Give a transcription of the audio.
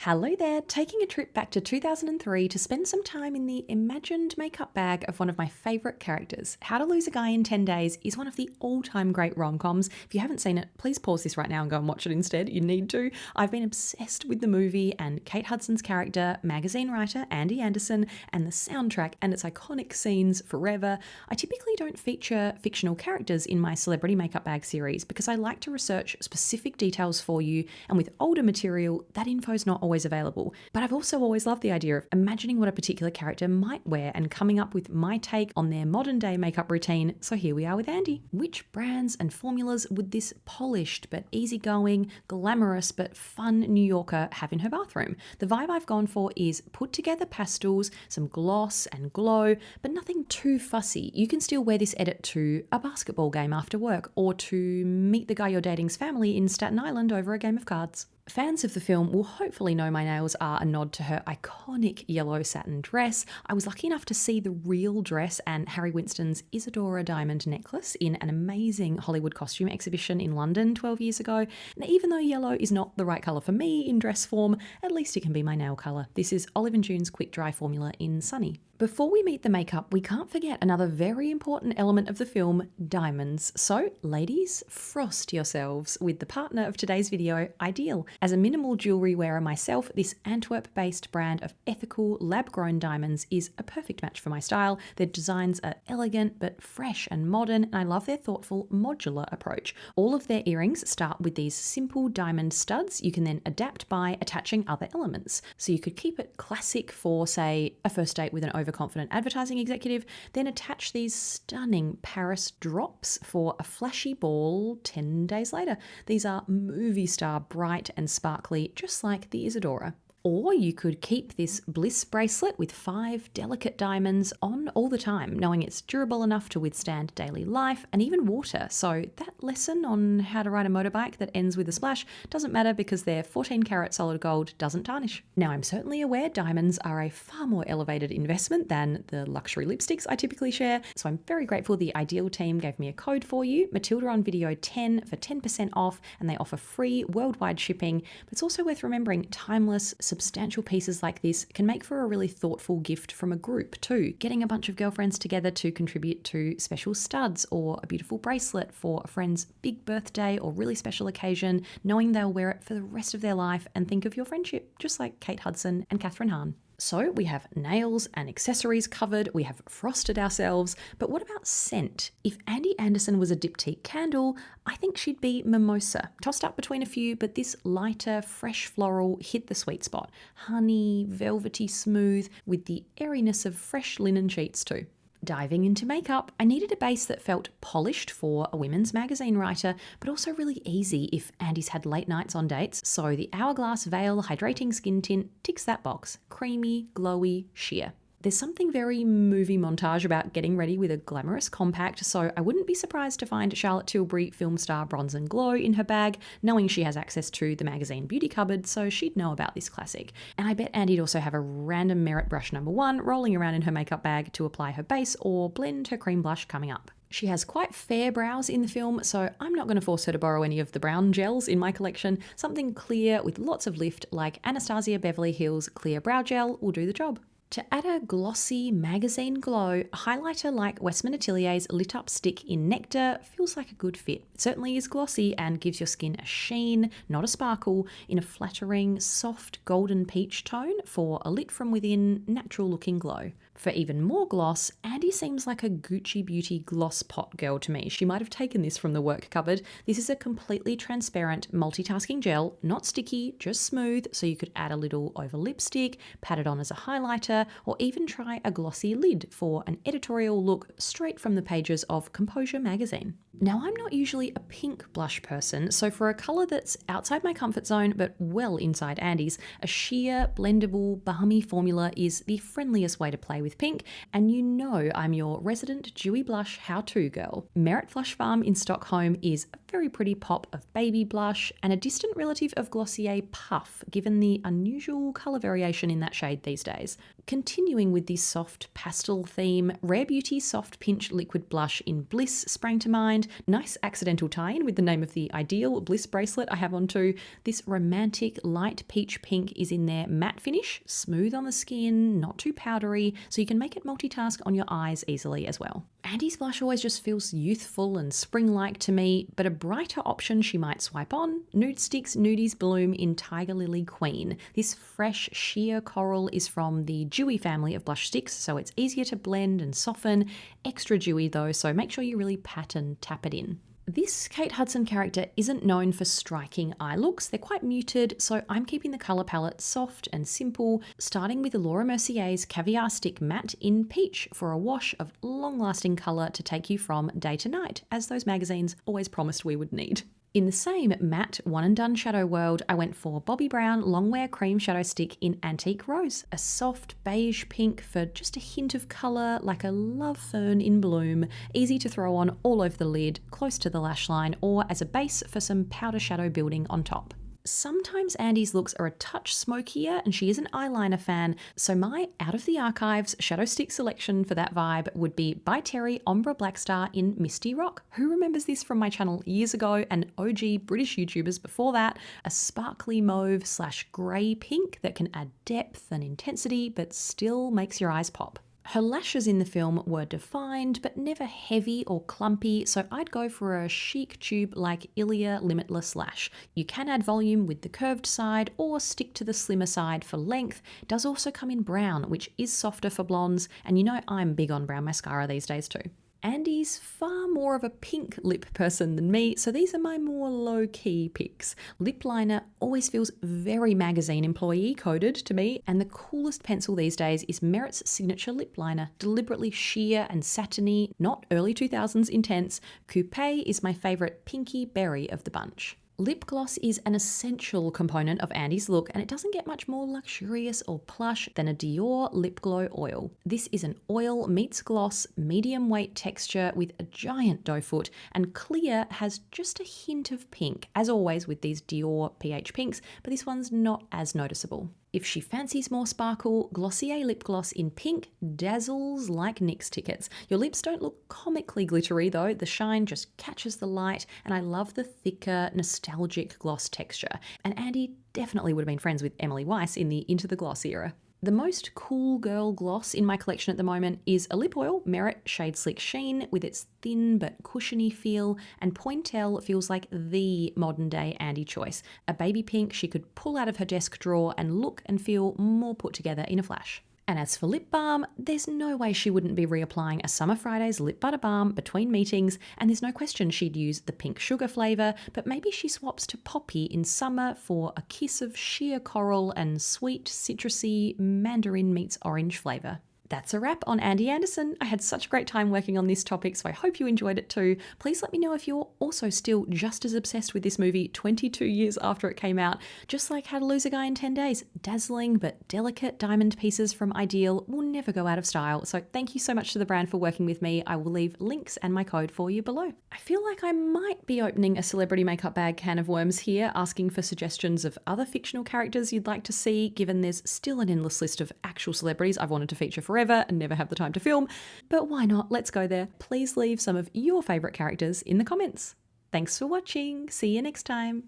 Hello there, taking a trip back to 2003 to spend some time in the imagined makeup bag of one of my favourite characters. How to Lose a Guy in 10 Days is one of the all-time great rom-coms. If you haven't seen it, please pause this right now and go and watch it instead. You need to. I've been obsessed with the movie and Kate Hudson's character, magazine writer Andie Anderson, and the soundtrack and its iconic scenes forever. I typically don't feature fictional characters in my celebrity makeup bag series because I like to research specific details for you, and with older material, that info's not always available. But I've also always loved the idea of imagining what a particular character might wear and coming up with my take on their modern day makeup routine. So here we are with Andie. Which brands and formulas would this polished but easygoing, glamorous but fun New Yorker have in her bathroom? The vibe I've gone for is put together pastels, some gloss and glow, but nothing too fussy. You can still wear this edit to a basketball game after work or to meet the guy you're dating's family in Staten Island over a game of cards. Fans of the film will hopefully know my nails are a nod to her iconic yellow satin dress. I was lucky enough to see the real dress and Harry Winston's Isadora diamond necklace in an amazing Hollywood costume exhibition in London 12 years ago. And even though yellow is not the right colour for me in dress form, at least it can be my nail colour. This is Olive & June's Quick Dry formula in Sunny. Before we meet the makeup, we can't forget another very important element of the film, diamonds. So, ladies, frost yourselves with the partner of today's video, IDYL. As a minimal jewellery wearer myself, this Antwerp-based brand of ethical, lab-grown diamonds is a perfect match for my style. Their designs are elegant but fresh and modern, and I love their thoughtful, modular approach. All of their earrings start with these simple diamond studs you can then adapt by attaching other elements. So you could keep it classic for, say, a first date with an overconfident advertising executive, then attach these stunning Paris drops for a flashy ball 10 days later. These are movie star bright and sparkly, just like the Isadora. Or you could keep this bliss bracelet with 5 delicate diamonds on all the time, knowing it's durable enough to withstand daily life and even water. So that lesson on how to ride a motorbike that ends with a splash doesn't matter because their 14 karat solid gold doesn't tarnish. Now, I'm certainly aware diamonds are a far more elevated investment than the luxury lipsticks I typically share. So I'm very grateful the IDYL team gave me a code for you, Matilda on video 10 for 10% off, and they offer free worldwide shipping. But it's also worth remembering timeless, substantial pieces like this can make for a really thoughtful gift from a group too. Getting a bunch of girlfriends together to contribute to special studs or a beautiful bracelet for a friend's big birthday or really special occasion, knowing they'll wear it for the rest of their life and think of your friendship, just like Kate Hudson and Kathryn Hahn. So we have nails and accessories covered, we have frosted ourselves, but what about scent? If Andie Anderson was a diptyque candle, I think she'd be mimosa. Tossed up between a few, but this lighter, fresh floral hit the sweet spot. Honey, velvety smooth, with the airiness of fresh linen sheets too. Diving into makeup, I needed a base that felt polished for a women's magazine writer, but also really easy if Andie's had late nights on dates, so the Hourglass Veil Hydrating Skin Tint ticks that box. Creamy, glowy, sheer. There's something very movie montage about getting ready with a glamorous compact, so I wouldn't be surprised to find Charlotte Tilbury film star Bronze and Glow in her bag, knowing she has access to the magazine beauty cupboard, so she'd know about this classic. And I bet Andie'd also have a random Merit brush number 1 rolling around in her makeup bag to apply her base or blend her cream blush coming up. She has quite fair brows in the film, so I'm not going to force her to borrow any of the brown gels in my collection. Something clear with lots of lift like Anastasia Beverly Hills Clear Brow Gel will do the job. To add a glossy magazine glow, a highlighter like Westman Atelier's Lit Up Stick in Nectar feels like a good fit. It certainly is glossy and gives your skin a sheen, not a sparkle, in a flattering, soft golden peach tone for a lit from within, natural looking glow. For even more gloss, Andie seems like a Gucci Beauty gloss pot girl to me. She might have taken this from the work cupboard. This is a completely transparent multitasking gel, not sticky, just smooth, so you could add a little over lipstick, pat it on as a highlighter, or even try a glossy lid for an editorial look straight from the pages of Composure magazine. Now, I'm not usually a pink blush person, so for a colour that's outside my comfort zone but well inside Andie's, a sheer, blendable, balmy formula is the friendliest way to play with with pink, and you know I'm your resident dewy blush how-to girl. Merit Blush Farm in Stockholm is a very pretty pop of baby blush and a distant relative of Glossier Puff, given the unusual colour variation in that shade these days. Continuing with this soft pastel theme, Rare Beauty Soft Pinch Liquid Blush in Bliss sprang to mind. Nice accidental tie-in with the name of the IDYL Bliss bracelet I have on too. This romantic light peach pink is in their matte finish, smooth on the skin, not too powdery, so you can make it multitask on your eyes easily as well. Andie's blush always just feels youthful and spring-like to me, but a brighter option she might swipe on, Nude Sticks Nudies Bloom in Tiger Lily Queen. This fresh sheer coral is from the dewy family of blush sticks, so it's easier to blend and soften. Extra dewy though, so make sure you really pat and tap it in. This Kate Hudson character isn't known for striking eye looks. They're quite muted, so I'm keeping the colour palette soft and simple, starting with Laura Mercier's Caviar Stick Matte in Peach for a wash of long-lasting colour to take you from day to night, as those magazines always promised we would need. In the same matte one and done shadow world, I went for Bobbi Brown Longwear Cream Shadow Stick in Antique Rose, a soft beige pink for just a hint of colour like a love fern in bloom, easy to throw on all over the lid, close to the lash line, or as a base for some powder shadow building on top. Sometimes Andie's looks are a touch smokier and she is an eyeliner fan, so my out of the archives shadow stick selection for that vibe would be by Terry Ombre Black Star in Misty Rock. Who remembers this from my channel years ago, and OG British YouTubers before that? A sparkly mauve / grey pink that can add depth and intensity but still makes your eyes pop. Her lashes in the film were defined but never heavy or clumpy, so I'd go for a chic tube like Ilia Limitless Lash. You can add volume with the curved side or stick to the slimmer side for length. It does also come in brown, which is softer for blondes, and you know I'm big on brown mascara these days too. Andie's far more of a pink lip person than me, so these are my more low-key picks. Lip liner always feels very magazine employee coded to me, and the coolest pencil these days is Merit's signature lip liner, deliberately sheer and satiny, not early 2000s intense. Coupe is my favourite pinky berry of the bunch. Lip gloss is an essential component of Andie's look, and it doesn't get much more luxurious or plush than a Dior Lip Glow Oil. This is an oil meets gloss, medium weight texture with a giant doe foot, and clear has just a hint of pink, as always with these Dior PH pinks, but this one's not as noticeable. If she fancies more sparkle, Glossier lip gloss in pink dazzles like Knicks tickets. Your lips don't look comically glittery though, the shine just catches the light, and I love the thicker, nostalgic gloss texture. And Andie definitely would have been friends with Emily Weiss in the Into the Gloss era. The most cool girl gloss in my collection at the moment is a lip oil, Merit Shade Slick Sheen, with its thin but cushiony feel, and Pointel feels like the modern day Andie choice. A baby pink she could pull out of her desk drawer and look and feel more put together in a flash. And as for lip balm, there's no way she wouldn't be reapplying a Summer Fridays lip butter balm between meetings, and there's no question she'd use the pink sugar flavour, but maybe she swaps to poppy in summer for a kiss of sheer coral and sweet, citrusy mandarin meets orange flavour. That's a wrap on Andie Anderson. I had such a great time working on this topic, so I hope you enjoyed it too. Please let me know if you're also still just as obsessed with this movie 22 years after it came out. Just like How to Lose a Guy in 10 Days, dazzling but delicate diamond pieces from IDYL will never go out of style. So thank you so much to the brand for working with me. I will leave links and my code for you below. I feel like I might be opening a celebrity makeup bag can of worms here, asking for suggestions of other fictional characters you'd like to see, given there's still an endless list of actual celebrities I've wanted to feature forever and never have the time to film, but why not? Let's go there. Please leave some of your favourite characters in the comments. Thanks for watching. See you next time.